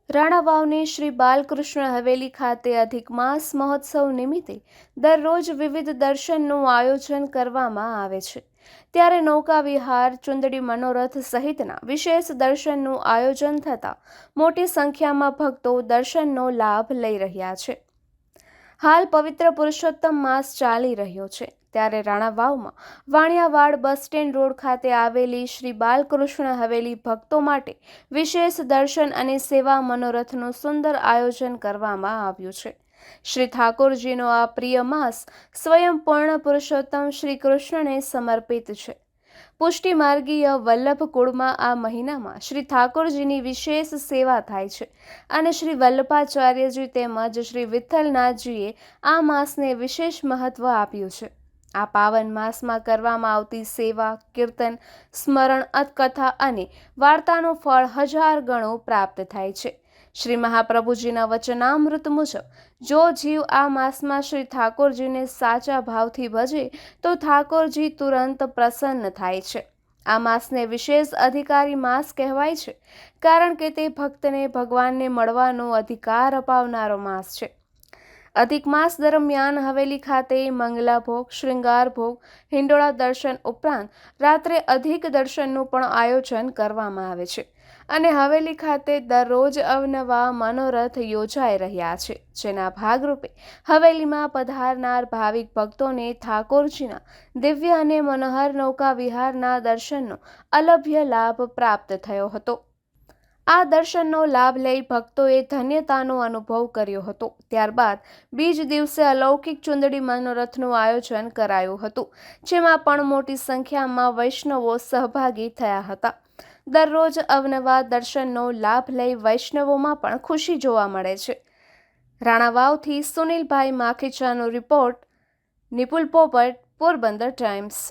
રાણાવાવની શ્રી બાલકૃષ્ણ હવેલી ખાતે અધિક માસ મહોત્સવ નિમિત્તે દરરોજ વિવિધ દર્શનનું આયોજન કરવામાં આવે છે. ત્યારે નૌકા વિહાર, ચુંદડી મનોરથ સહિતના વિશેષ દર્શનનું આયોજન થતાં મોટી સંખ્યામાં ભક્તો દર્શનનો લાભ લઈ રહ્યા છે. હાલ પવિત્ર પુરુષોત્તમ માસ ચાલી રહ્યો છે, ત્યારે રાણાવાવમાં વાણિયાવાડ બસ સ્ટેન્ડ રોડ ખાતે આવેલી શ્રી બાલકૃષ્ણ હવેલી ભક્તો માટે વિશેષ દર્શન અને સેવા મનોરથનું સુંદર આયોજન કરવામાં આવ્યું છે. શ્રી ઠાકોરજીનો આ પ્રિય માસ સ્વયં પૂર્ણ પુરુષોત્તમ શ્રી કૃષ્ણને સમર્પિત છે. પુષ્ટિ માર્ગીય વલ્લભ કુળમાં આ મહિનામાં શ્રી ઠાકોરજીની વિશેષ સેવા થાય છે અને શ્રી વલ્લભાચાર્યજી તેમજ શ્રી વિઠ્ઠલનાથજીએ આ માસને વિશેષ મહત્વ આપ્યું છે. આ પાવન માસમાં કરવામાં આવતી સેવા, કીર્તન, સ્મરણ, કથા અને વાર્તાનું ફળ 1000 ગણું પ્રાપ્ત થાય છે. શ્રી મહાપ્રભુજીના વચનામૃત મુજબ જો જીવ આ માસમાં શ્રી ઠાકોરજીને સાચા ભાવથી ભજે તો ઠાકોરજી તુરંત પ્રસન્ન થાય છે. આ માસને વિશેષ અધિકારી માસ કહેવાય છે, કારણ કે તે ભક્તને ભગવાનને મળવાનો અધિકાર અપાવનારો માસ છે. અધિક માસ દરમિયાન હવેલી ખાતે મંગલા ભોગ, શ્રૃંગાર ભોગ, હિંડોળા દર્શન ઉપરાંત રાત્રે અધિક દર્શનનું પણ આયોજન કરવામાં આવે છે અને હવેલી ખાતે દરરોજ અવનવા મનોરથ યોજાઈ રહ્યા છે, જેના ભાગરૂપે હવેલીમાં પધારનાર ભાવિક ભક્તોને ઠાકોરજીના દિવ્ય અને મનોહર નૌકા વિહારના દર્શનનો અલભ્ય લાભ પ્રાપ્ત થયો હતો. આ દર્શનનો લાભ લઈ ભક્તોએ ધન્યતાનો અનુભવ કર્યો હતો. ત્યારબાદ બીજ દિવસે અલૌકિક ચુંદડી મનોરથનું આયોજન કરાયું હતું, જેમાં પણ મોટી સંખ્યામાં વૈષ્ણવો સહભાગી થયા હતા. દરરોજ અવનવા દર્શનનો લાભ લઈ વૈષ્ણવોમાં પણ ખુશી જોવા મળે છે. રાણાવાવથી સુનિલભાઈ માખીચાનો રિપોર્ટ. નિપુલ પોપટ, પોરબંદર ટાઈમ્સ.